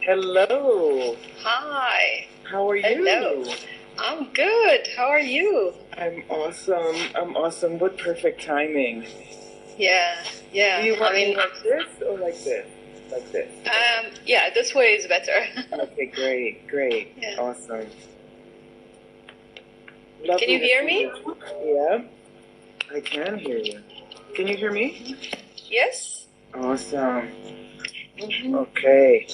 Hello. Hi. How are you? Hello. I'm good. How are you? I'm awesome. I'm awesome. What perfect timing. Yeah. Do you want me like this or like this? Like this? Yeah, this way is better. Okay, great. Yeah. Awesome. Can you hear me? Yeah, I can hear you. Can you hear me? Yes. Awesome. Mm-hmm. Okay.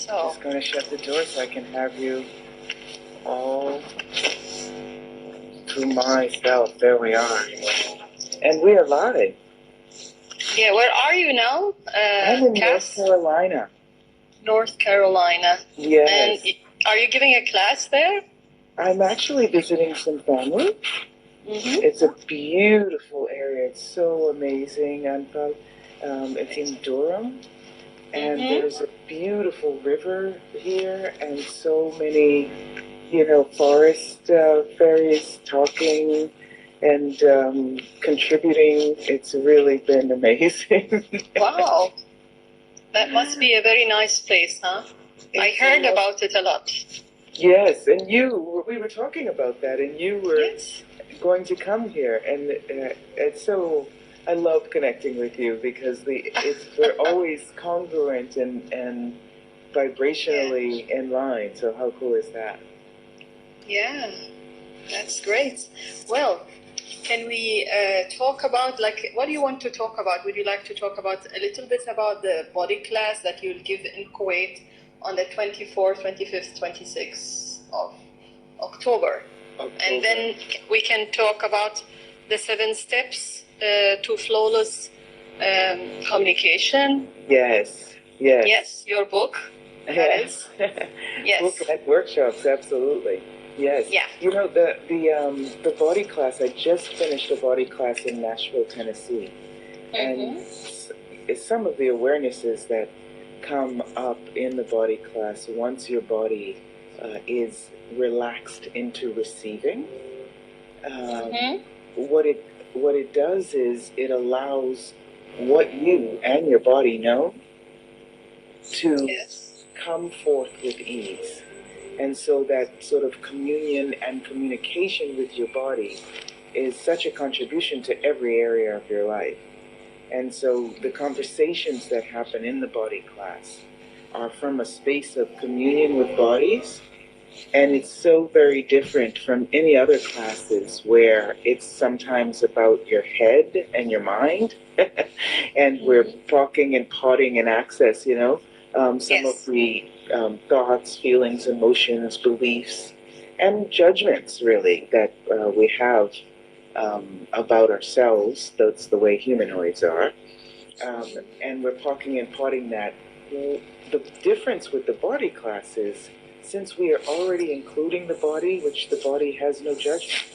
So. Just gonna shut the door so I can have you all to myself. There we are. And we are live. Yeah, where are you now? I'm in Kass? North Carolina. North Carolina. Yes. And are you giving a class there? I'm actually visiting some family. Mm-hmm. It's a beautiful area. It's so amazing. It's in Durham, and there's a beautiful river here, and so many, forest fairies talking and contributing. It's really been amazing. Wow. That must be a very nice place, huh? I heard about it a lot. Yes, and we were talking about that, and you were going to come here, and it's so, I love connecting with you because we're always congruent and vibrationally in line, so how cool is that? Yeah, that's great. Well, can we talk about, what do you want to talk about? Would you like to talk about a little bit about the body class that you'll give in Kuwait on the 24th, 25th, 26th of October? And then we can talk about the 7 steps to flawless communication. Yes. Yes, your book. That is. Yes. Book and workshops, absolutely. Yes. Yeah. The body class, I just finished a body class in Nashville, Tennessee. And some of the awarenesses that come up in the body class once your body is relaxed into receiving, what it does is it allows what you and your body know to come forth with ease. And so that sort of communion and communication with your body is such a contribution to every area of your life. And so the conversations that happen in the body class are from a space of communion with bodies. And it's so very different from any other classes where it's sometimes about your head and your mind. And we're talking and potting and access, some of the thoughts, feelings, emotions, beliefs, and judgments, really, that we have about ourselves. That's the way humanoids are. And we're talking and potting that. The difference with the body class is, since we are already including the body, which the body has no judgment,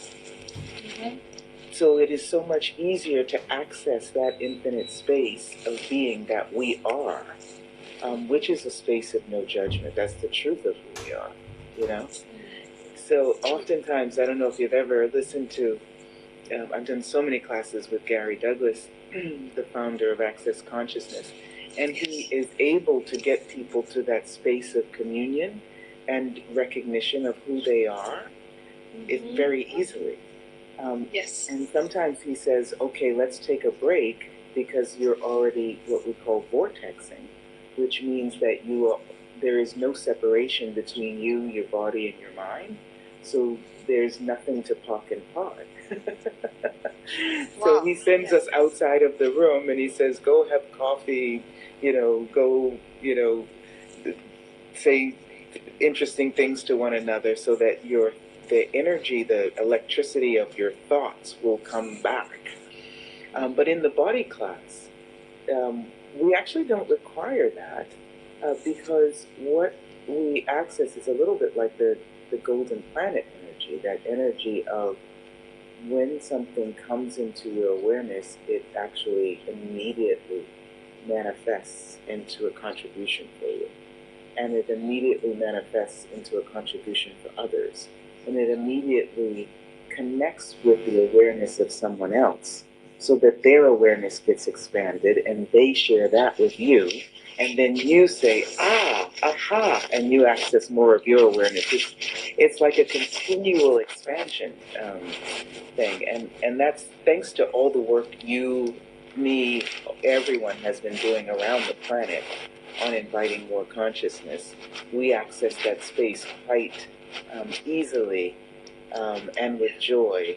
so it is so much easier to access that infinite space of being that we are, which is a space of no judgment. That's the truth of who we are, So oftentimes, I don't know if you've ever listened to, I've done so many classes with Gary Douglas, the founder of Access Consciousness, and he is able to get people to that space of communion and recognition of who they are very easily. And sometimes he says, okay, let's take a break because you're already what we call vortexing, which means that there is no separation between you, your body, and your mind. So there's nothing to pock and pod. So he sends us outside of the room and he says, go have coffee, go, say interesting things to one another so that the energy, the electricity of your thoughts will come back. But in the body class, we actually don't require that because what we access is a little bit like the golden planet energy, that energy of when something comes into your awareness, it actually immediately manifests into a contribution for you. And it immediately manifests into a contribution for others. And it immediately connects with the awareness of someone else so that their awareness gets expanded and they share that with you. And then you say, aha, and you access more of your awareness. It's like a continual expansion thing. And that's thanks to all the work you, me, everyone has been doing around the planet on inviting more consciousness. We access that space quite easily and with joy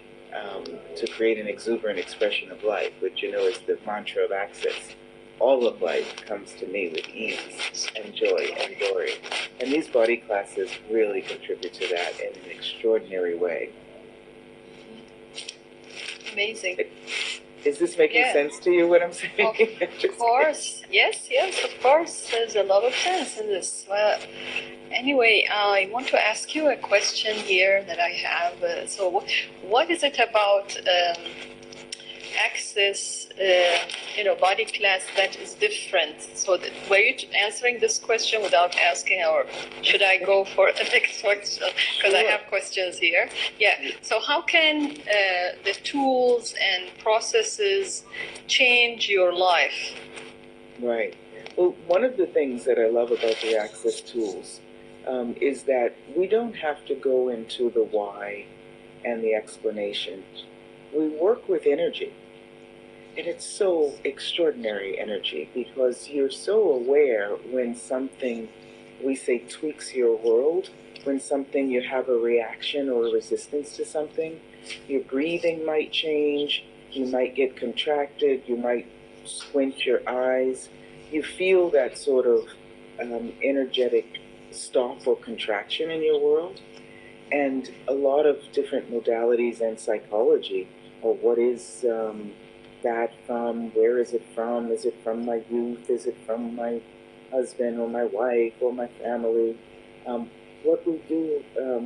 to create an exuberant expression of life, which you know is the mantra of access. All of life comes to me with ease and joy and glory. And these body classes really contribute to that in an extraordinary way. Amazing. Is this making sense to you, what I'm saying? Of course. Yes, of course. There's a lot of sense in this. Well, anyway, I want to ask you a question here that I have. So what is it about access, body class that is different? So were you answering this question without asking, or should I go for a next question? Because I have questions here. Yeah. So how can the tools and processes change your life? Right. Well, one of the things that I love about the access tools is that we don't have to go into the why and the explanation. We work with energy. And it's so extraordinary energy because you're so aware when something, we say, tweaks your world, when something, you have a reaction or a resistance to something. Your breathing might change, you might get contracted, you might squint your eyes. You feel that sort of energetic stop or contraction in your world. And a lot of different modalities and psychology, or what is that from, where is it from, is it from my youth, is it from my husband or my wife or my family? What we do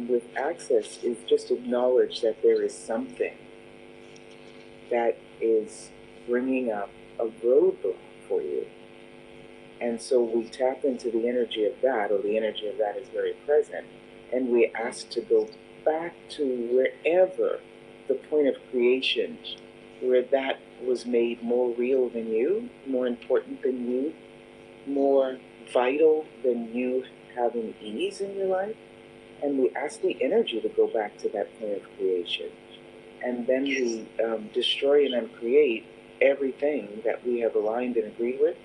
with access is just acknowledge that there is something that is bringing up a roadblock for you. And so we tap into the energy of that, or the energy of that is very present, and we ask to go back to wherever the point of creation, where that was made more real than you, more important than you, more vital than you having ease in your life. And we ask the energy to go back to that point of creation. And then we destroy and uncreate everything that we have aligned and agreed with,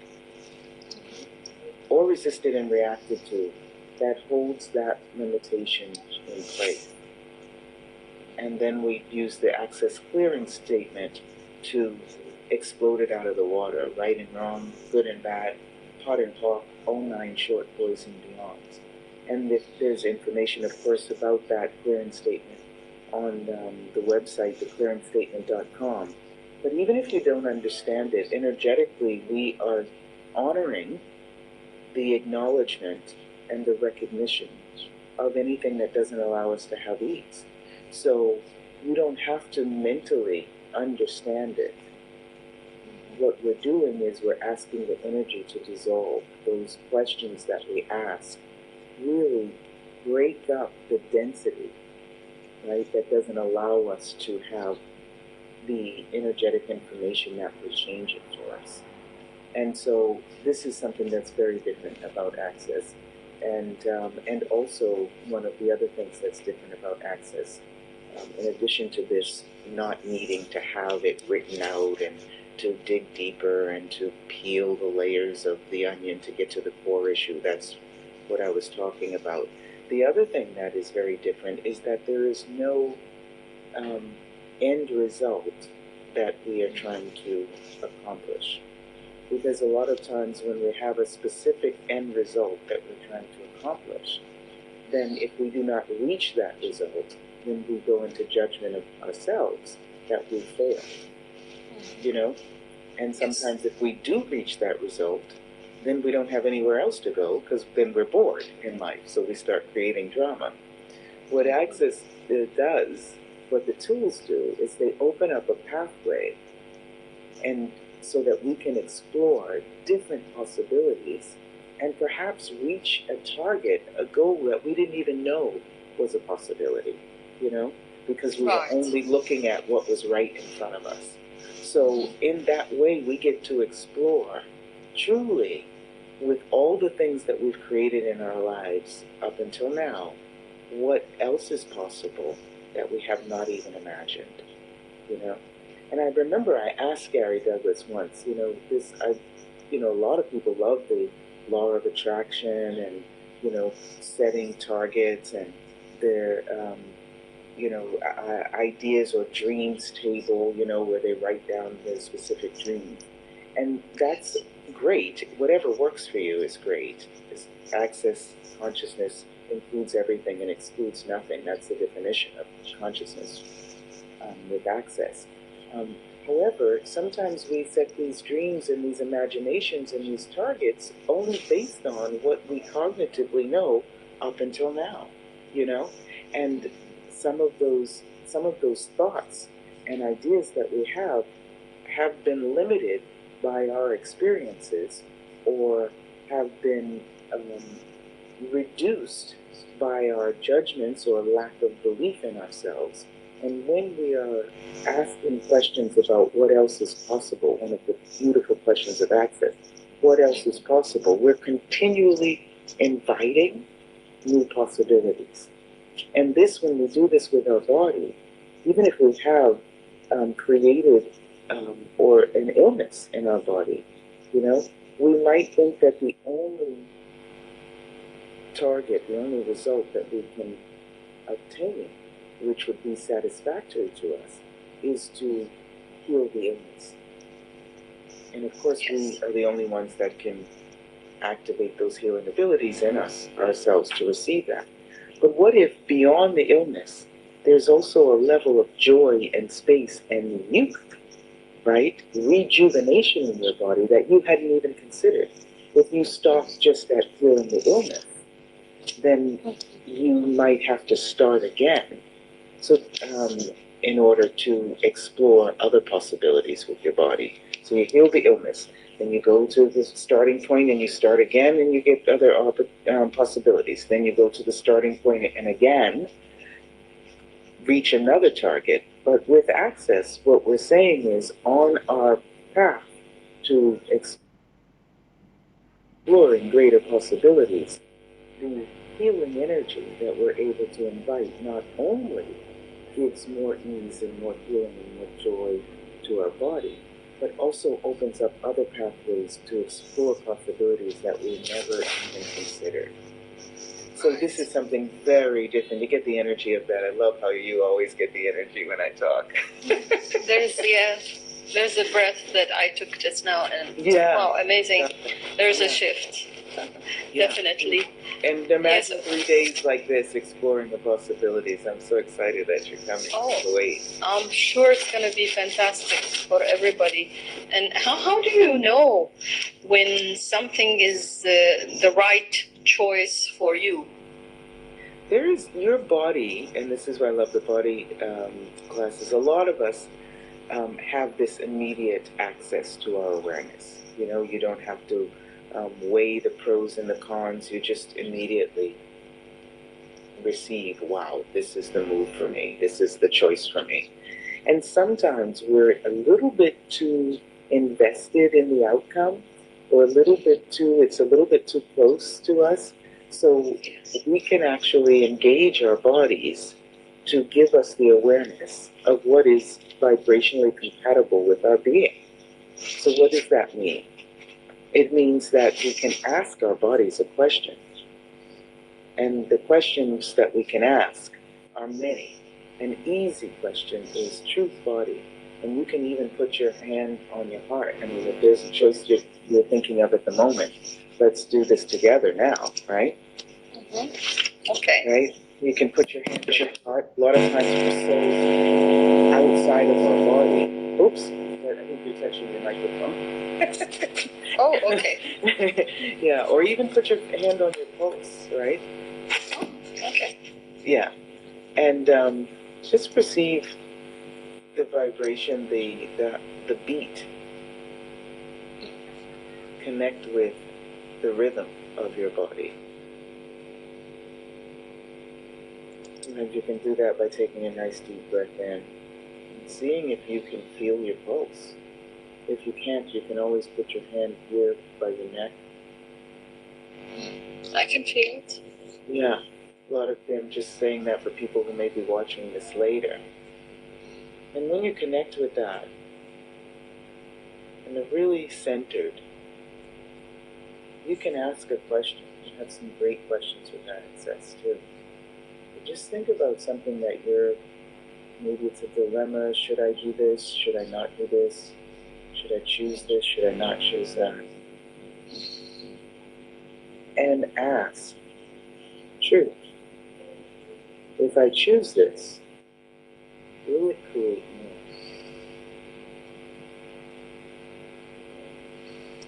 or resisted and reacted to, that holds that limitation in place. And then we use the access clearing statement to explode it out of the water, right and wrong, good and bad, hot and hot, all 9 short, boys and beyonds. And there's information, of course, about that clearing statement on the website, theclearingstatement.com. But even if you don't understand it, energetically we are honoring the acknowledgement and the recognition of anything that doesn't allow us to have ease. So you don't have to mentally understand it. What we're doing is we're asking the energy to dissolve. Those questions that we ask really break up the density, right, that doesn't allow us to have the energetic information that will change it for us. And so this is something that's very different about access. And also one of the other things that's different about access, in addition to this not needing to have it written out and to dig deeper and to peel the layers of the onion to get to the core issue, that's what I was talking about. The other thing that is very different is that there is no end result that we are trying to accomplish. Because a lot of times when we have a specific end result that we're trying to accomplish, then if we do not reach that result, then we go into judgment of ourselves that we failed, you know? And sometimes if we do reach that result, then we don't have anywhere else to go because then we're bored in life, so we start creating drama. What Access does, what the tools do, is they open up a pathway and so that we can explore different possibilities and perhaps reach a target, a goal that we didn't even know was a possibility, you know, because we were only looking at what was right in front of us. so in that way, we get to explore truly, with all the things that we've created in our lives up until now, what else is possible that we have not even imagined, you know? And I remember I asked Gary Douglas once, a lot of people love the law of attraction and, setting targets and their, ideas or dreams table, where they write down their specific dreams. And that's great. Whatever works for you is great. Access consciousness includes everything and excludes nothing. That's the definition of consciousness with access. However, sometimes we set these dreams and these imaginations and these targets only based on what we cognitively know up until now, and some of those thoughts and ideas that we have been limited by our experiences or have been reduced by our judgments or lack of belief in ourselves. And when we are asking questions about what else is possible, one of the beautiful questions of access, what else is possible, we're continually inviting new possibilities. And this, when we do this with our body, even if we have created or an illness in our body, we might think that the only target, the only result that we can obtain, which would be satisfactory to us, is to heal the illness. And of course, we are the only ones that can activate those healing abilities in ourselves to receive that. But what if beyond the illness, there's also a level of joy and space and youth, right? Rejuvenation in your body that you hadn't even considered. If you stopped just at healing the illness, then you might have to start again. So, in order to explore other possibilities with your body. So you heal the illness, then you go to the starting point and you start again and you get other possibilities. Then you go to the starting point and again reach another target. But with access, what we're saying is on our path to exploring greater possibilities, the healing energy that we're able to invite not only gives more ease and more healing and more joy to our body, but also opens up other pathways to explore possibilities that we never even considered. So this is something very different. You get the energy of that. I love how you always get the energy when I talk. There's a breath that I took just now, and wow, amazing. There's a shift. Definitely. And imagine 3 days like this exploring the possibilities. I'm so excited that you're coming all the way. I'm sure it's going to be fantastic for everybody. And how do you know when something is the right choice for you? There is your body, and this is why I love the body classes. A lot of us have this immediate access to our awareness. You don't have to weigh the pros and the cons. You just immediately receive, wow, this is the move for me. This is the choice for me. And sometimes we're a little bit too invested in the outcome, or it's a little bit too close to us. So we can actually engage our bodies to give us the awareness of what is vibrationally compatible with our being. So what does that mean? It means that we can ask our bodies a question. And the questions that we can ask are many. An easy question is truth body. And you can even put your hand on your heart. I mean, if there's a choice you're thinking of at the moment, let's do this together now, right? Mm-hmm. Okay. Right? You can put your hand on your heart. A lot of times we're so outside of our body. Oops, I think you're touching your microphone. Oh, okay. Yeah, or even put your hand on your pulse, right? Oh, okay. Yeah, and just perceive the vibration, the beat. Connect with the rhythm of your body. Sometimes you can do that by taking a nice deep breath in and seeing if you can feel your pulse. If you can't, you can always put your hand here by your neck. I can feel it. Yeah, a lot of them just saying that for people who may be watching this later. And when you connect with that, and are really centered, you can ask a question. You have some great questions with that access too. But just think about something that maybe it's a dilemma. Should I do this? Should I not do this? Should I choose this? Should I not choose that? And ask, truth, if I choose this, will it create more?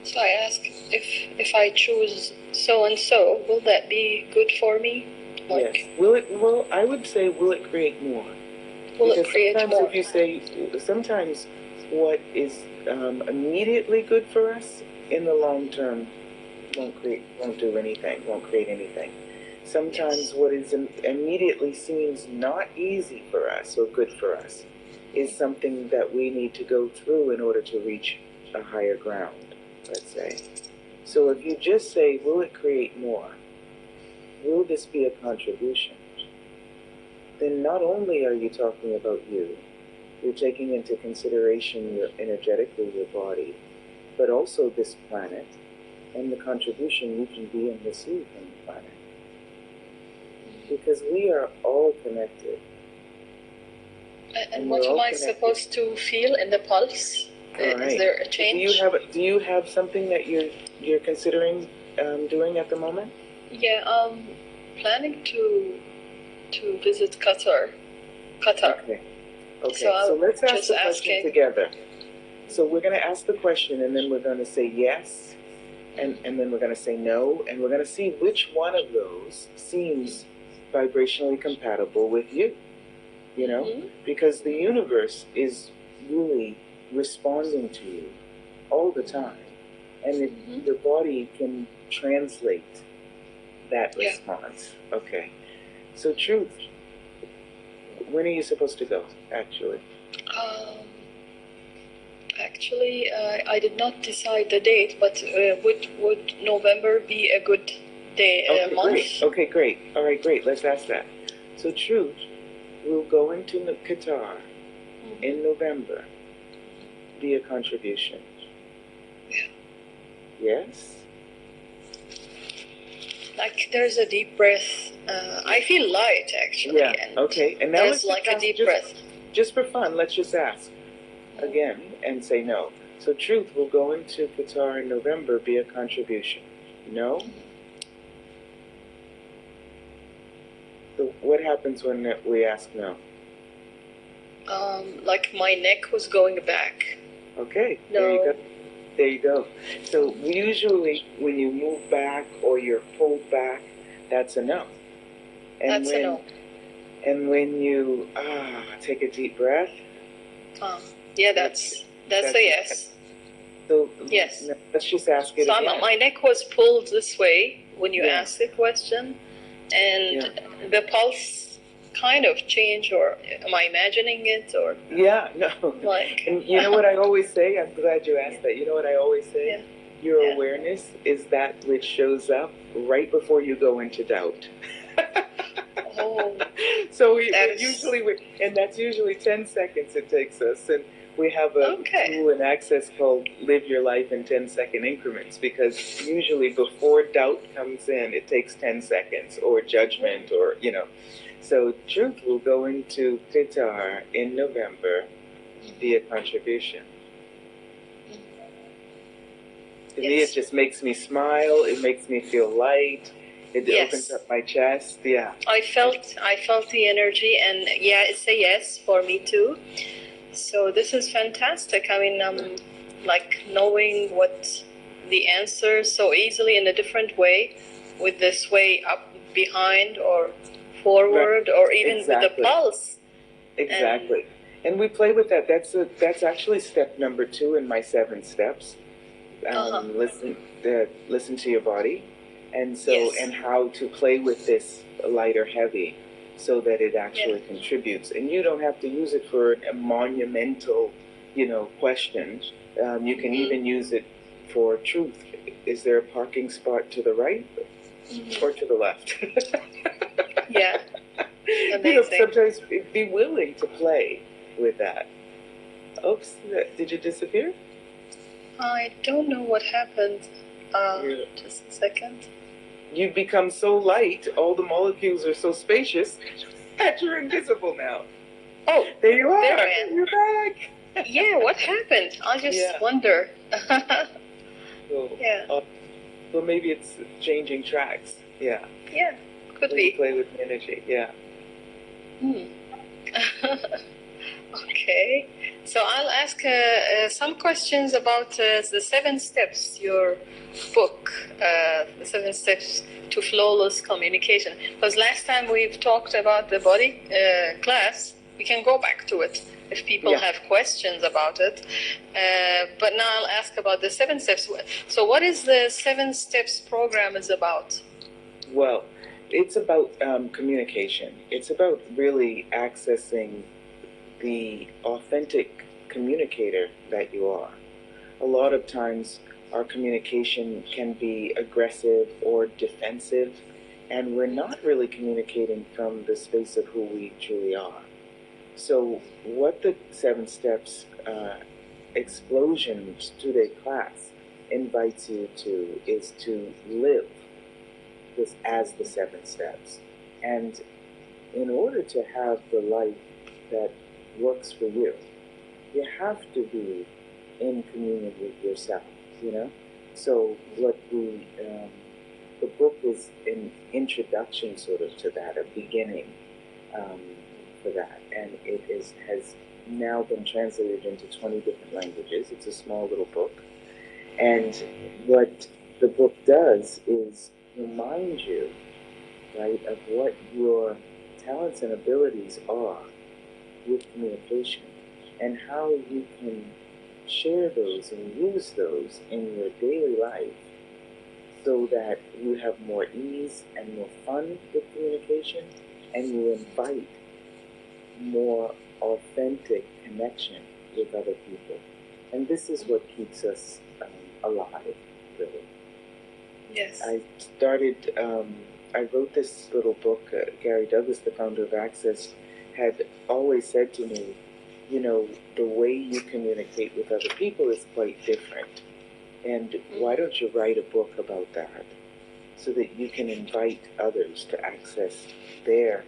So I ask, if I choose so and so, will that be good for me? Yes. Well, I would say, will it create more? Will it create sometimes more? If you say, sometimes what is immediately good for us in the long term won't do anything, won't create anything. Sometimes what is immediately seems not easy for us or good for us is something that we need to go through in order to reach a higher ground, let's say. So if you just say, will it create more? Will this be a contribution? Then not only are you talking about you, you're taking into consideration energetically your body, but also this planet and the contribution you can be and receive from the planet. Because we are all connected. And what am I supposed to feel in the pulse? Right. Is there a change? Do you have something that you're considering doing at the moment? Yeah, planning to visit Qatar. Okay. So let's ask the question together. So we're going to ask the question, and then we're going to say yes, and then we're going to say no, and we're going to see which one of those seems vibrationally compatible with you. You know, because the universe is really responding to you all the time, and your body can translate that response. Okay. So truth, when are you supposed to go, actually? Actually, I did not decide the date, but would November be a good day, month? Great. Okay, great. All right, great. Let's ask that. So truth, will going to Qatar in November be a contribution? Yeah. Yes? Like there's a deep breath. I feel light actually. Yeah. And okay. And now there's like a deep breath. Just for fun, let's just ask again and say no. So truth, will going to Qatar in November be a contribution? No? So what happens when we ask no? Like my neck was going back. Okay. No. There you go. So usually when you move back or you're pulled back, that's a no. And a no. And when you take a deep breath. Yeah, that's a yes. So yes. Let's just ask it again. My neck was pulled this way when you asked the question, and the pulse kind of changed, or am I imagining it, or? Yeah, no. Like. And you know what I always say? I'm glad you asked that. You know what I always say? Yeah. Your awareness is that which shows up right before you go into doubt. Oh. So and that's usually 10 seconds it takes us. And we have a tool in Access called Live Your Life in 10-second increments, because usually before doubt comes in, it takes 10 seconds, or judgment, or, you know. So truth will go into Qatar in November, be a contribution. To me, it just makes me smile. It makes me feel light. It opens up my chest. Yeah. I felt the energy, and it's a yes for me too. So this is fantastic. I mean, like knowing what the answer so easily in a different way, with this way up, behind, or forward, or even with the pulse. Exactly. And we play with that. That's actually step number 2 in my 7 steps. Listen to your body, and and how to play with this light or heavy, so that it actually contributes. And you don't have to use it for a monumental, question. You can even use it for truth. Is there a parking spot to the right or to the left? Yeah. Amazing. Sometimes be willing to play with that. Oops, did you disappear? I don't know what happened. Just a second. You've become so light, all the molecules are so spacious, that you're invisible now. Oh, there you are. There I am. You're back. Yeah, what happened? I just wonder. So maybe it's changing tracks. Yeah. Yeah, could be. Play with energy. Yeah. Okay. So I'll ask some questions about the 7 steps, your book, the 7 steps to flawless communication. Because last time we've talked about the body class, we can go back to it if people have questions about it. But now I'll ask about the 7 steps. So what is the 7 steps program is about? Well, it's about communication. It's about really accessing the authentic communicator that you are. A lot of times our communication can be aggressive or defensive, and we're not really communicating from the space of who we truly are. So what the 7 steps explosion today class invites you to is to live this as the 7 steps. And in order to have the life that works for you, you have to be in communion with yourself, you know? So what the book is an introduction sort of to that, a beginning for that. And it has now been translated into 20 different languages. It's a small little book. And what the book does is remind you, right, of what your talents and abilities are with communication and how you can share those and use those in your daily life so that you have more ease and more fun with communication and you invite more authentic connection with other people. And this is what keeps us alive, really. Yes. I wrote this little book. Gary Douglas, the founder of Access, had always said to me, you know, the way you communicate with other people is quite different. And why don't you write a book about that so that you can invite others to access their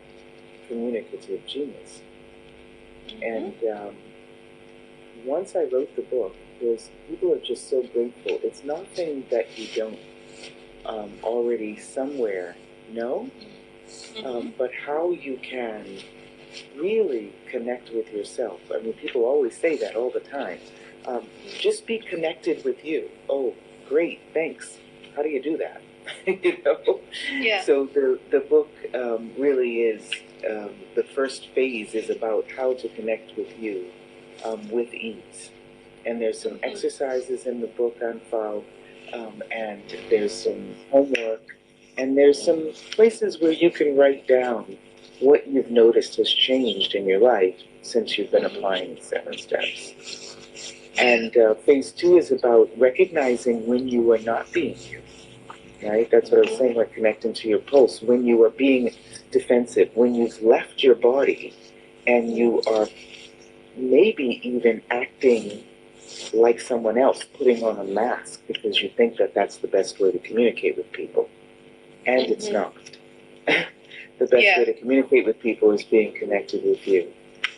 communicative genius? And once I wrote the book, people are just so grateful. It's nothing that you don't already somewhere know, but how you can really connect with yourself. I mean, people always say that all the time. Just be connected with you. Oh, great, thanks. How do you do that? You know? Yeah. So the book really is, the first phase is about how to connect with you with ease. And there's some exercises in the book on file, and there's some homework, and there's some places where you can write down what you've noticed has changed in your life since you've been applying the 7 steps. And phase 2 is about recognizing when you are not being you, right? That's what I was saying, like connecting to your pulse. When you are being defensive, when you've left your body and you are maybe even acting like someone else, putting on a mask because you think that that's the best way to communicate with people. And it's not. The best way to communicate with people is being connected with you.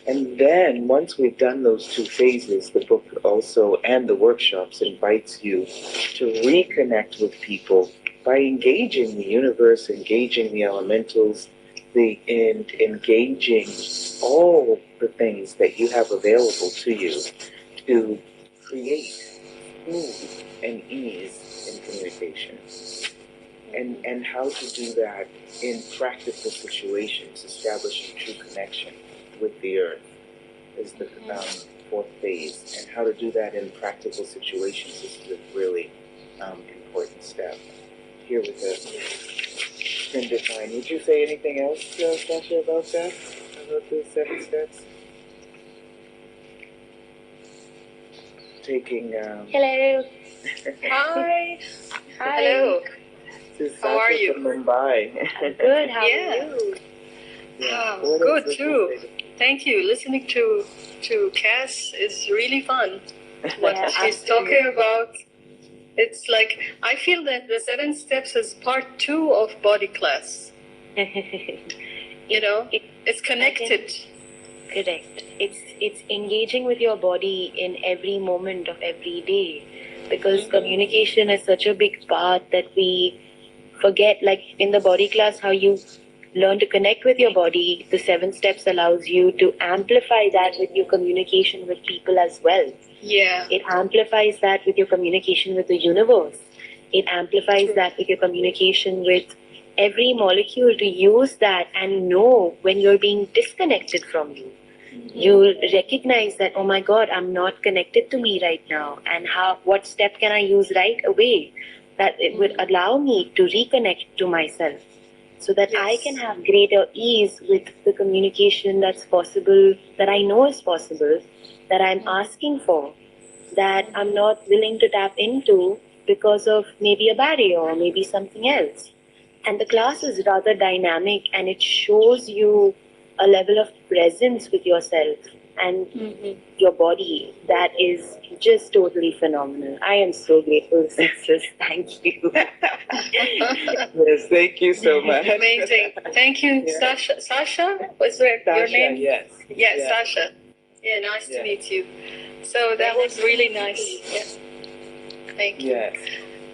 And then once we've done those 2 phases, the book also and the workshops invites you to reconnect with people by engaging the universe, engaging the elementals, and engaging all the things that you have available to you to create smooth and ease in communication. And how to do that in practical situations, establishing true connection with the earth is the 4th phase. And how to do that in practical situations is the really important step. Here with the friend of mine. Would you say anything else, Sasha, about that? About the 7 steps? taking. Hello. Hi. Hi. Hello. This is How are Sasha you? from Mumbai. Good. How Yeah. are you? What Good else too. is Thank you. Listening to Kass is really fun. What Yeah, she's talking about. It's like I feel that the 7 steps is part 2 of body class. You know, it's connected. Correct. It's engaging with your body in every moment of every day, because communication is such a big part that we forget. Like in the body class, how you learn to connect with your body, the 7 steps allows you to amplify that with your communication with people as well. Yeah. It amplifies that with your communication with the universe. It amplifies True. that with your communication with every molecule, to use that and know when you're being disconnected from you. You'll recognize that, oh my God, I'm not connected to me right now. And what step can I use right away that it would allow me to reconnect to myself, so that I Yes. can have greater ease with the communication that's possible, that I know is possible, that I'm asking for, that I'm not willing to tap into because of maybe a barrier or maybe something else. And the class is rather dynamic, and it shows you a level of presence with yourself and your body that is just totally phenomenal. I am so grateful, sisters. Thank you. Yes, thank you so much. Amazing. Thank you, Yeah. Sasha. Sasha, was your Sasha, name? yes. Yeah, Yeah. Sasha. Yeah, nice to Yeah. meet you. So that was really nice. Yeah. Thank you. Yes.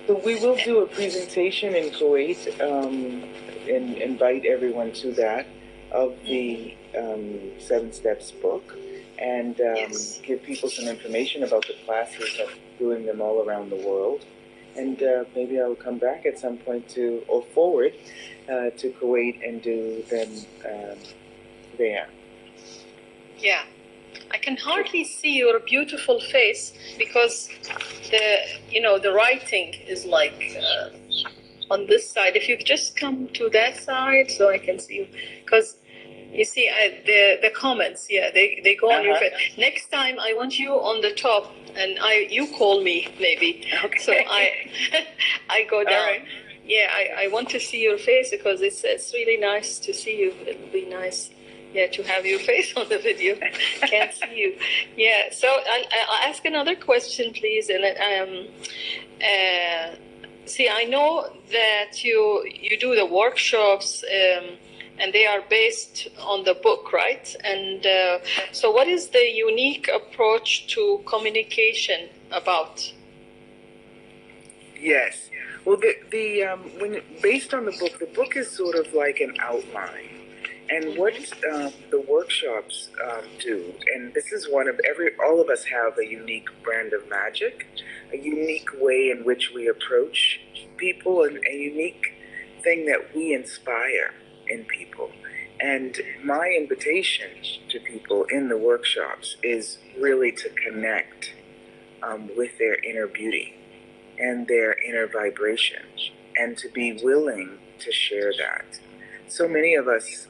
So we will do a presentation in Kuwait, and invite everyone to that, of the 7 Steps book, and Yes. give people some information about the classes of doing them all around the world. And maybe I'll come back at some point or forward to Kuwait and do them there. Yeah. I can hardly see your beautiful face because the writing is like on this side. If you just come to that side so I can see you, because you see the comments, they go on your face. Next time I want you on the top, and you call me maybe. Okay. So I go down. All right. Yeah, I want to see your face because it's really nice to see you. It'll be nice. Yeah, to have your face on the video. Can't see you. Yeah, so I'll ask another question, please. And see, I know that you do the workshops, and they are based on the book, right? And so, what is the unique approach to communication about? Yes. Well, when based on the book is sort of like an outline. And what the workshops do, and this is one of all of us have a unique brand of magic, a unique way in which we approach people, and a unique thing that we inspire in people. And my invitation to people in the workshops is really to connect with their inner beauty and their inner vibration, and to be willing to share that. So many of us,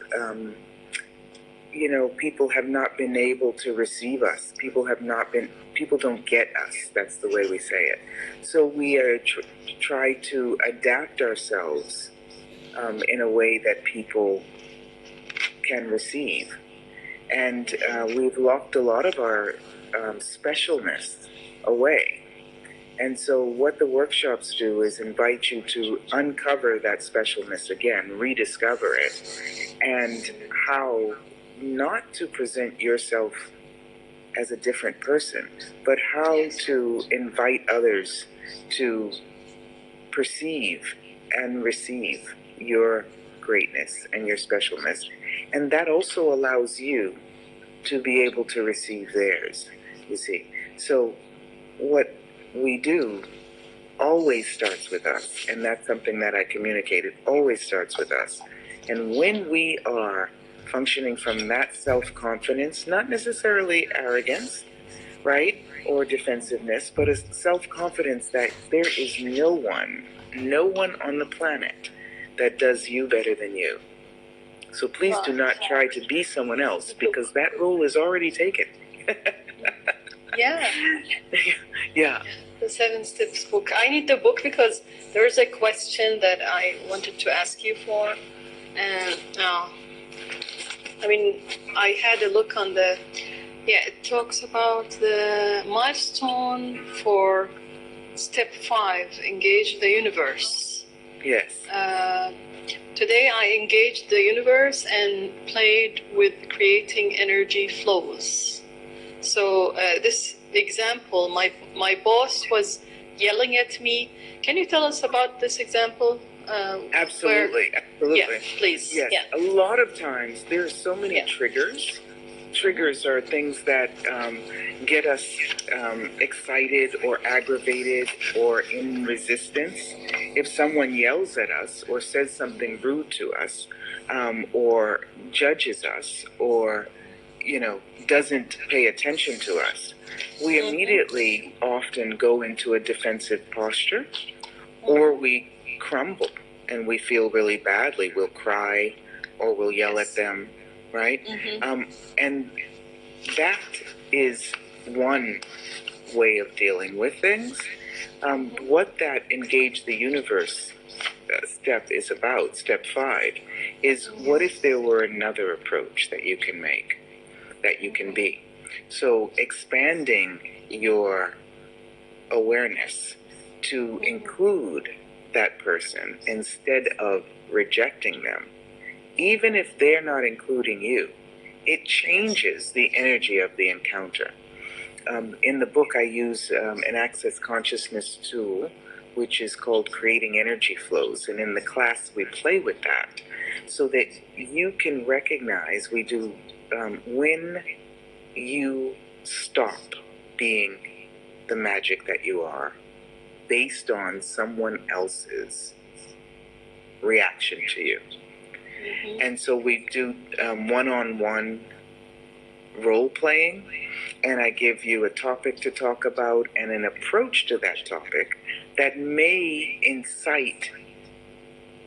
people have not been able to receive us. People don't get us. That's the way we say it. So we are try to adapt ourselves in a way that people can receive. And we've locked a lot of our specialness away. And so what the workshops do is invite you to uncover that specialness again, rediscover it, and how not to present yourself as a different person, but how to invite others to perceive and receive your greatness and your specialness. And that also allows you to be able to receive theirs, you see. So what we do always starts with us, and that's something that I communicated. Always starts with us. And when we are functioning from that self-confidence, not necessarily arrogance, right, or defensiveness, but a self-confidence that there is no one on the planet that does you better than you. So please do not try to be someone else, because that role is already taken. Yeah. Yeah. The 7 Steps book. I need the book because there is a question that I wanted to ask you for. And I mean, I had a look on the, it talks about the milestone for step 5, engage the universe. Yes. Today I engaged the universe and played with creating energy flows. So this example, my boss was yelling at me. Can you tell us about this example? Absolutely. Absolutely. Yeah, please. Yes. Yeah. A lot of times there are so many triggers. Triggers are things that get us excited or aggravated or in resistance. If someone yells at us or says something rude to us, or judges us, or doesn't pay attention to us, we immediately often go into a defensive posture, or we crumble and we feel really badly. We'll cry or we'll yell at them, right? And that is one way of dealing with things. What that engage the universe step is about, step 5, is what if there were another approach that you can make, that you can be? So expanding your awareness to include that person instead of rejecting them, even if they're not including you, it changes the energy of the encounter. In the book, I use an access consciousness tool, which is called Creating Energy Flows. And in the class, we play with that so that you can recognize, we do, when you stop being the magic that you are based on someone else's reaction to you. And so we do one-on-one role playing, and I give you a topic to talk about and an approach to that topic that may incite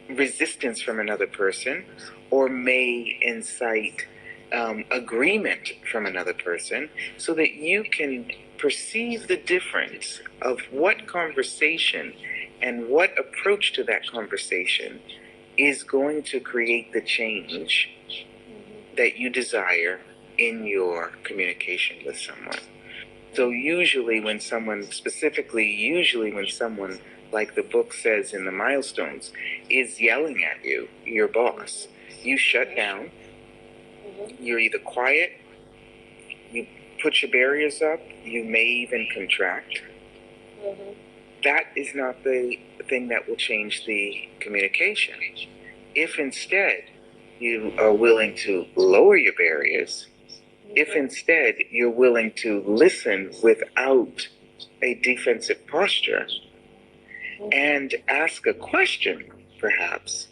resistance from another person, or may incite agreement from another person, so that you can perceive the difference of what conversation and what approach to that conversation is going to create the change that you desire in your communication with someone. So usually when someone, like the book says in the milestones, is yelling at you, your boss, you shut down. You're either quiet, you put your barriers up, you may even contract. That is not the thing that will change the communication. If instead you are willing to lower your barriers, if instead you're willing to listen without a defensive posture and ask a question, perhaps,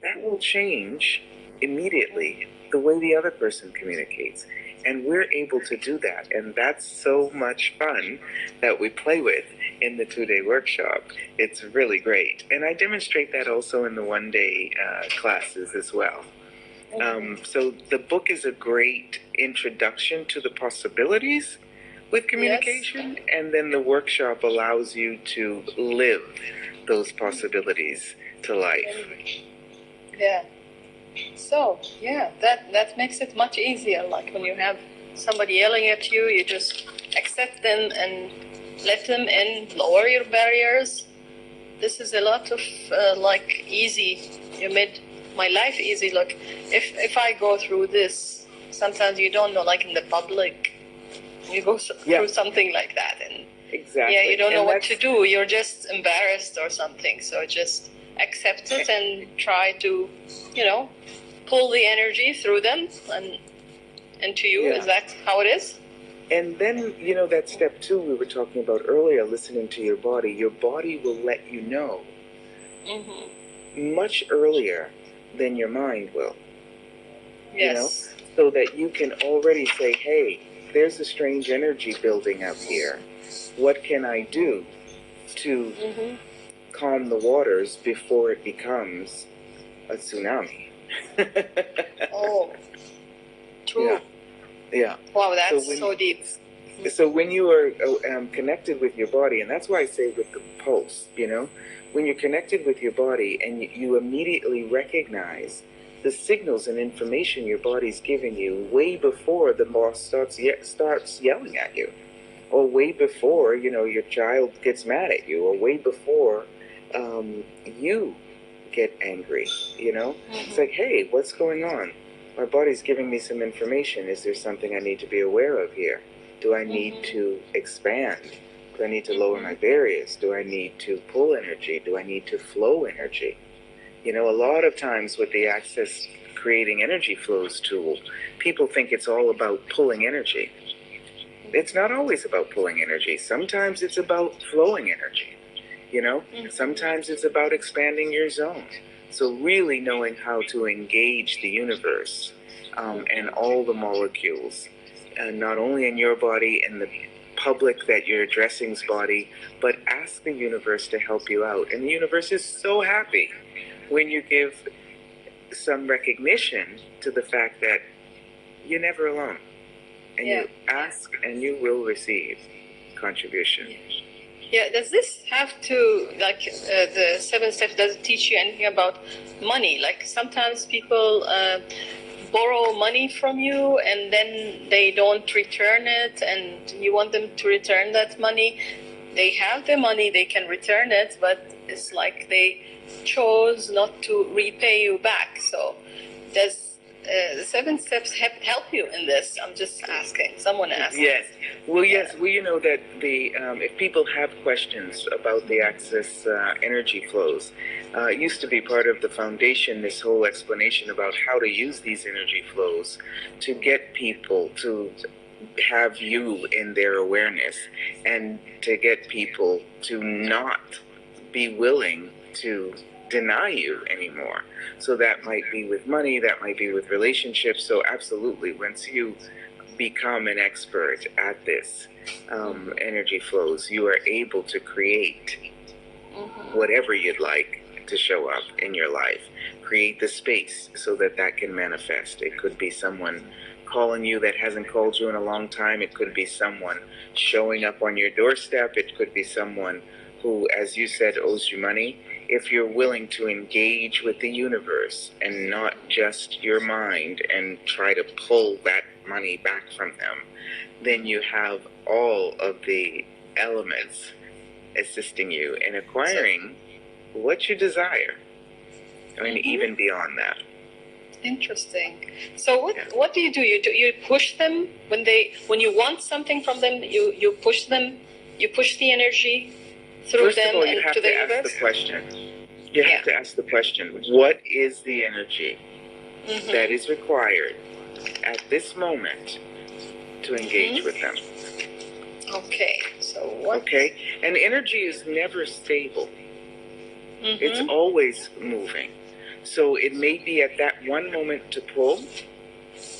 that will change immediately the way the other person communicates. And we're able to do that. And that's so much fun that we play with in the 2-day workshop. It's really great. And I demonstrate that also in the 1-day classes as well. So the book is a great introduction to the possibilities with communication, and then the workshop allows you to live those possibilities to life. Yeah. So, that makes it much easier. Like when you have somebody yelling at you, you just accept them and let them in, lower your barriers. This is a lot of easy. You made my life easy. Look, if I go through this, sometimes you don't know, like in the public, you go through something like that, and you don't know what to do. You're just embarrassed or something. So just accept it and try to, pull the energy through them and to you. Is that how it is? And then, that step 2 we were talking about earlier, listening to your body will let you know much earlier than your mind will. Yes. So that you can already say, hey, there's a strange energy building up here. What can I do to calm the waters before it becomes a tsunami? Oh, true. Yeah. Wow, that's so deep. So when you are connected with your body, and that's why I say with the pulse, when you're connected with your body and you immediately recognize the signals and information your body's giving you way before the boss starts yelling at you, or way before, your child gets mad at you, or way before you get angry, It's like, hey, what's going on? My body's giving me some information. Is there something I need to be aware of here? Do I need to expand? Do I need to lower my barriers? Do I need to pull energy? Do I need to flow energy? A lot of times with the Access Creating Energy Flows tool, people think it's all about pulling energy. It's not always about pulling energy. Sometimes it's about flowing energy, Sometimes it's about expanding your zone. So really knowing how to engage the universe and all the molecules, and not only in your body and the public that you're addressing's body, but ask the universe to help you out. And the universe is so happy when you give some recognition to the fact that you're never alone. And you ask and you will receive contribution. Yeah, does this have to, the 7 steps, does it teach you anything about money? Like sometimes people borrow money from you and then they don't return it, and you want them to return that money. They have the money, they can return it, but it's like they chose not to repay you back. So does the 7 steps help you in this? I'm just asking. Someone asked. Yes. Well, yes. Well, you know that if people have questions about the Access energy flows, it used to be part of the foundation, this whole explanation about how to use these energy flows to get people to have you in their awareness, and to get people to not be willing to deny you anymore. So that might be with money, that might be with relationships. So absolutely, once you become an expert at this energy flows, you are able to create whatever you'd like to show up in your life. Create the space so that that can manifest. It could be someone calling you that hasn't called you in a long time. It could be someone showing up on your doorstep. It could be someone who, as you said, owes you money. If you're willing to engage with the universe and not just your mind and try to pull that money back from them, then you have all of the elements assisting you in acquiring what you desire. I mean, even beyond that. Interesting. So what do? You push them when you want something from them? You push them. You push the energy through First them of all, you and have to the to ask universe. the question. You have to ask the question: what is the energy that is required at this moment to engage with them? Okay. So what? Okay, and energy is never stable. It's always moving. So it may be at that one moment to pull.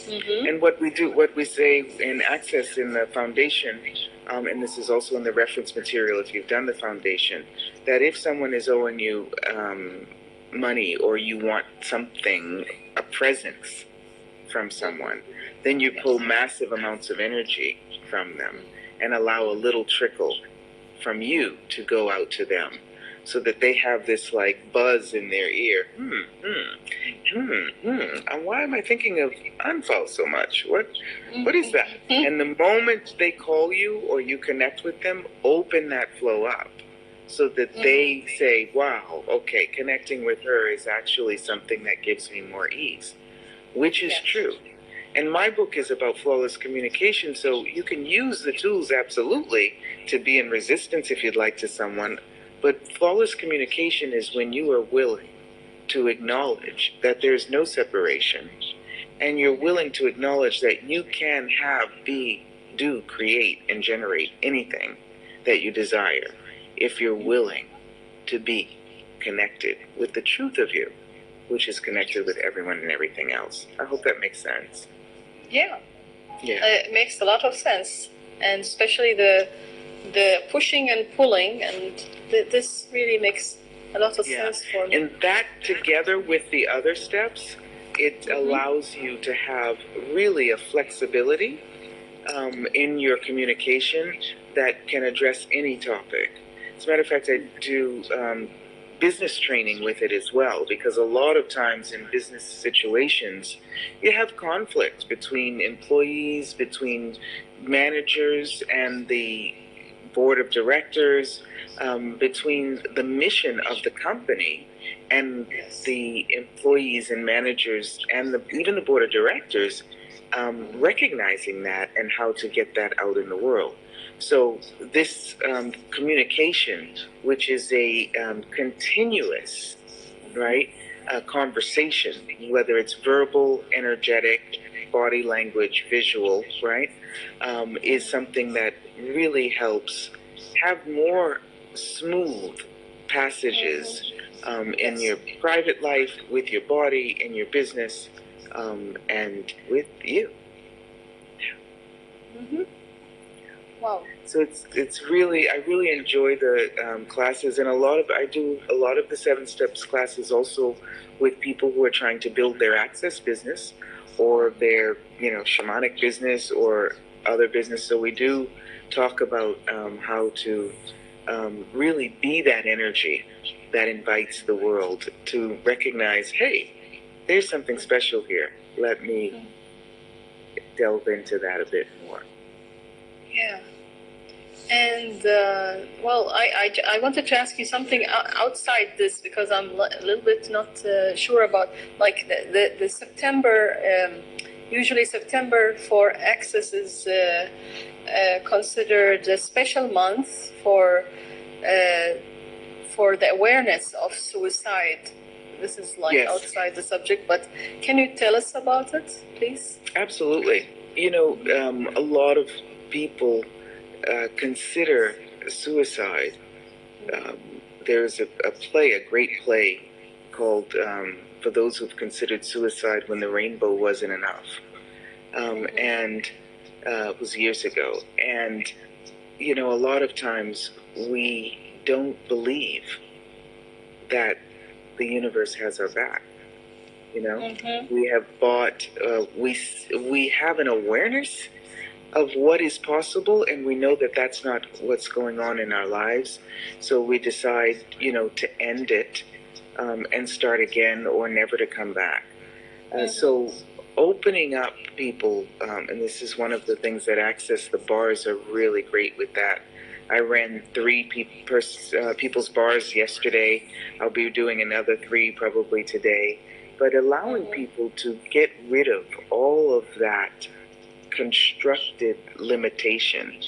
And what we say in Access in the foundation, and this is also in the reference material if you've done the foundation, that if someone is owing you money, or you want something, a presence from someone, then you pull massive amounts of energy from them and allow a little trickle from you to go out to them, so that they have this like buzz in their ear. And why am I thinking of Anfal so much? What is that? And the moment they call you or you connect with them, open that flow up, so that they say, wow, okay, connecting with her is actually something that gives me more ease, which is true. And my book is about flawless communication, so you can use the tools absolutely to be in resistance if you'd like to someone. But flawless communication is when you are willing to acknowledge that there's no separation, and you're willing to acknowledge that you can have, be, do, create, and generate anything that you desire if you're willing to be connected with the truth of you, which is connected with everyone and everything else. I hope that makes sense. Yeah. It makes a lot of sense, and especially the pushing and pulling, and this really makes a lot of sense for me. And that, together with the other steps, it allows you to have really a flexibility in your communication that can address any topic. As a matter of fact, I do business training with it as well, because a lot of times in business situations, you have conflict between employees, between managers and the board of directors, between the mission of the company and the employees and managers and even the board of directors, recognizing that and how to get that out in the world. So this communication, which is a continuous, right, conversation, whether it's verbal, energetic, body language, visual, right, is something that really helps have more smooth passages in your private life, with your body, in your business, and with you. Mm-hmm. Wow. So it's really, I really enjoy the classes, and I do a lot of the 7 Steps classes also with people who are trying to build their access business or their shamanic business or other business. So we do talk about how to really be that energy that invites the world to recognize, hey, there's something special here. Let me delve into that a bit more. Yeah. And well, I wanted to ask you something outside this, because I'm a little bit not sure about, like, the September. Usually September for Access is considered a special month for the awareness of suicide. This is like outside the subject, but can you tell us about it, please? Absolutely. A lot of people consider suicide. There's a great play called For Those Who've Considered Suicide When the Rainbow Wasn't Enough. And it was years ago. And, a lot of times we don't believe that the universe has our back. We have bought, we have an awareness of what is possible, and we know that that's not what's going on in our lives. So we decide, to end it and start again, or never to come back. So opening up people, and this is one of the things that Access, the bars are really great with that. I ran 3 people's bars yesterday. I'll be doing another 3 probably today. But allowing people to get rid of all of that constructed limitation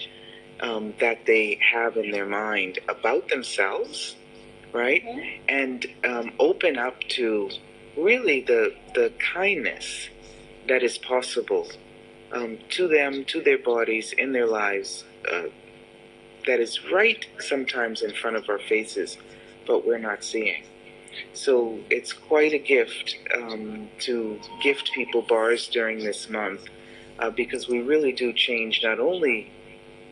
that they have in their mind about themselves, right? And open up to really the kindness that is possible to them, to their bodies, in their lives, that is right sometimes in front of our faces, but we're not seeing. So it's quite a gift to gift people bars during this month, because we really do change not only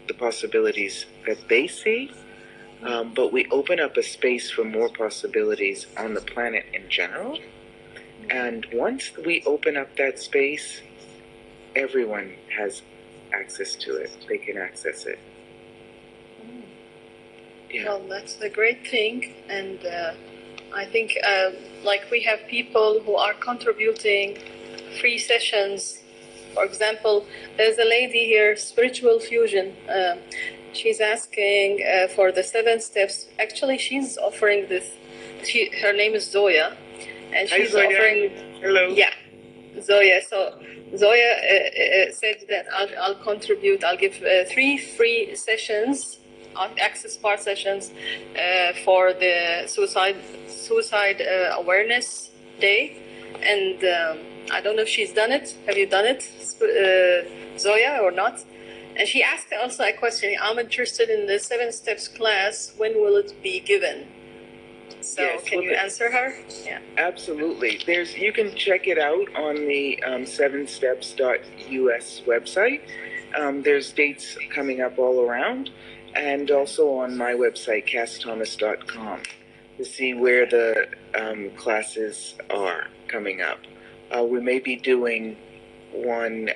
the possibilities that they see, but we open up a space for more possibilities on the planet in general. And once we open up that space, everyone has access to it. They can access it. Yeah. Well, that's a great thing. And I think like we have people who are contributing free sessions. For example, there's a lady here, Spiritual Fusion. She's asking for the 7 steps. Actually, she's offering this. Her name is Zoya, and she's offering. Hello. Yeah, Zoya. So Zoya said that I'll contribute. I'll give 3 free sessions, access part sessions, for the suicide awareness day, and I don't know if she's done it. Have you done it, Zoya, or not? And she asked also a question. I'm interested in the 7 steps class. When will it be given? So yes, can you answer her? Yeah. Absolutely. You can check it out on the 7steps.us website. There's dates coming up all around, and also on my website, kassthomas.com, to see where the classes are coming up. We may be doing one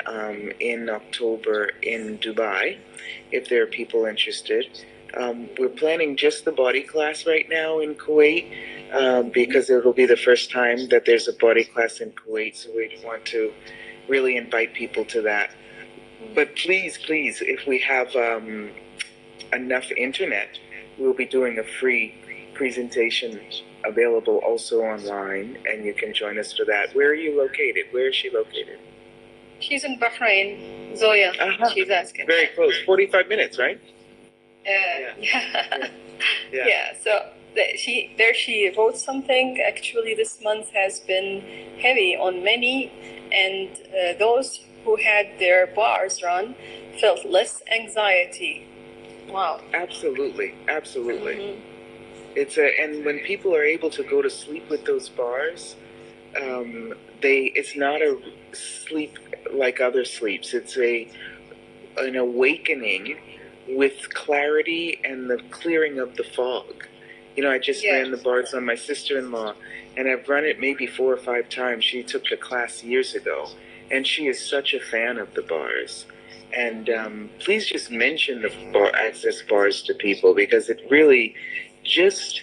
in October in Dubai, if there are people interested. We're planning just the body class right now in Kuwait because it will be the first time that there's a body class in Kuwait, so we want to really invite people to that. But please, if we have enough internet, we'll be doing a free presentation available also online, and you can join us for that. Where are you located? Where is she located? She's in Bahrain, Zoya. She's asking. Very close, 45 minutes, right? Yeah. So she wrote something. Actually, this month has been heavy on many, and those who had their bars run felt less anxiety. Wow. Absolutely. And when people are able to go to sleep with those bars, it's not a sleep like other sleeps. It's an awakening with clarity and the clearing of the fog. I just ran the bars on my sister-in-law, and I've run it maybe 4 or 5 times. She took the class years ago, and she is such a fan of the bars. And please just mention the access bars to people, because it really just,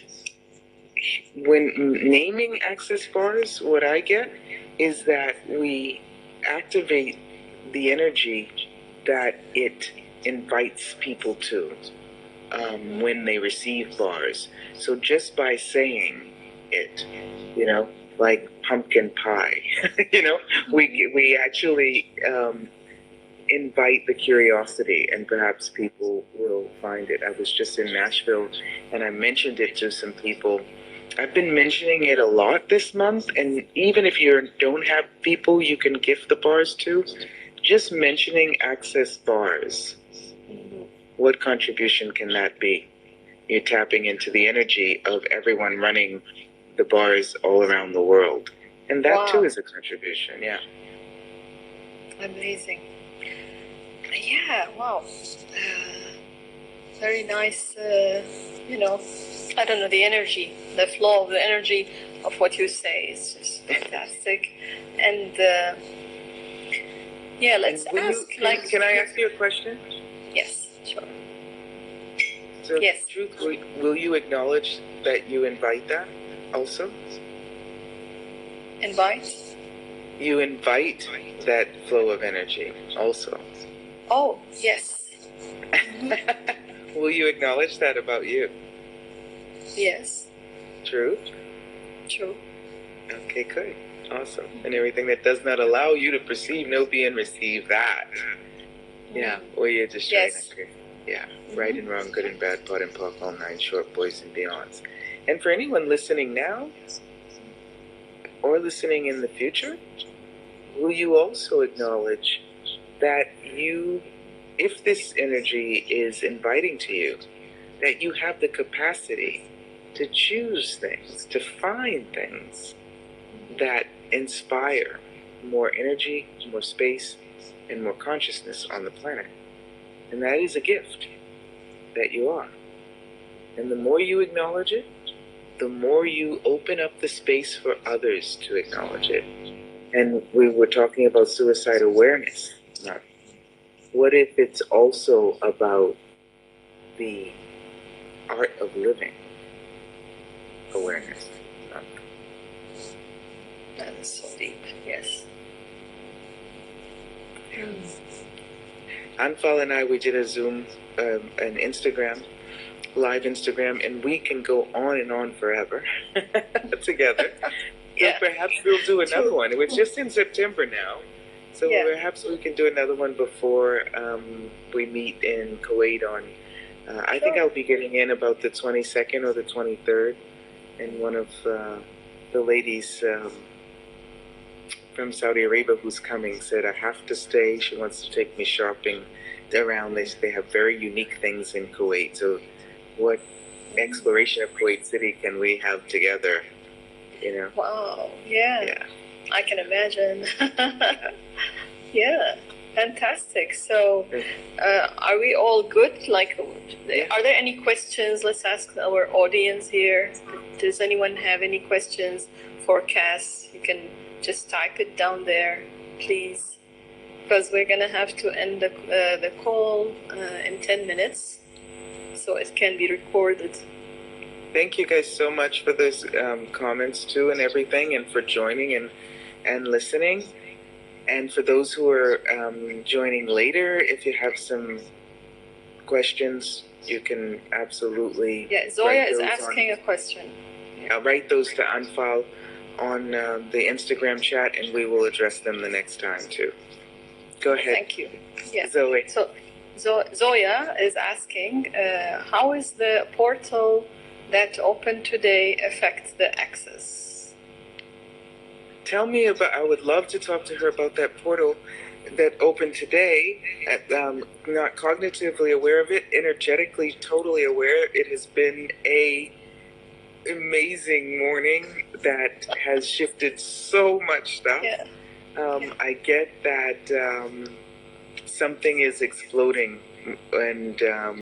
when naming access bars, what I get is that we activate the energy that it invites people to when they receive bars. So just by saying it, like pumpkin pie, we actually invite the curiosity, and perhaps people will find it. I was just in Nashville, and I mentioned it to some people. I've been mentioning it a lot this month, and even if you don't have people you can gift the bars to, just mentioning access bars. What contribution can that be? You're tapping into the energy of everyone running the bars all around the world. And that too is a contribution, yeah. Amazing. Yeah, wow. Very nice, I don't know, the energy, the flow of the energy of what you say is just fantastic. And let's ask. Can I ask you a question? Yes, sure. So, yes. Truth, will you acknowledge that you invite that also? Invite? You invite that flow of energy also. Oh, yes. Will you acknowledge that about you? Yes. True? True. Okay, good. Awesome. And everything that does not allow you to perceive, know, be, and receive that. Yeah. Or you're just trying to. Yeah. Right and wrong, good and bad, pot and pock, all 9 short boys and beyonds. And for anyone listening now, or listening in the future, will you also acknowledge that if this energy is inviting to you, that you have the capacity to choose things, to find things that inspire more energy, more space, and more consciousness on the planet. And that is a gift that you are. And the more you acknowledge it, the more you open up the space for others to acknowledge it. And we were talking about suicide awareness. What if it's also about the art of living awareness? That is so deep, yes. Anfal and I, we did a Zoom, an Instagram, live Instagram, and we can go on and on forever together. Yeah. So perhaps we'll do another one. It was just in September now. So perhaps we can do another one before we meet in Kuwait on, I think I'll be getting in about the 22nd or the 23rd. And one of the ladies from Saudi Arabia who's coming said, I have to stay. She wants to take me shopping around. They have very unique things in Kuwait. So what exploration of Kuwait City can we have together? Wow, yeah. I can imagine. Yeah, fantastic. So are we all good? Are there any questions? Let's ask our audience here. Does anyone have any questions for Kass? You can just type it down there, please. because we're gonna have to end the call in 10 minutes, so it can be recorded. Thank you guys so much for those comments too and everything, and for joining and listening. And for those who are joining later, if you have some questions, you can absolutely. Yeah, Zoya is asking a question. I'll write those to Anfal on the Instagram chat, and we will address them the next time too. Go ahead. Thank you. Yeah. Zoe. So Zoya is asking, how is the portal that opened today affect the Axis? Tell me about. I would love to talk to her about that portal that opened today. Not cognitively aware of it, energetically totally aware. It has been a amazing morning that has shifted so much stuff. Yeah. I get that something is exploding, and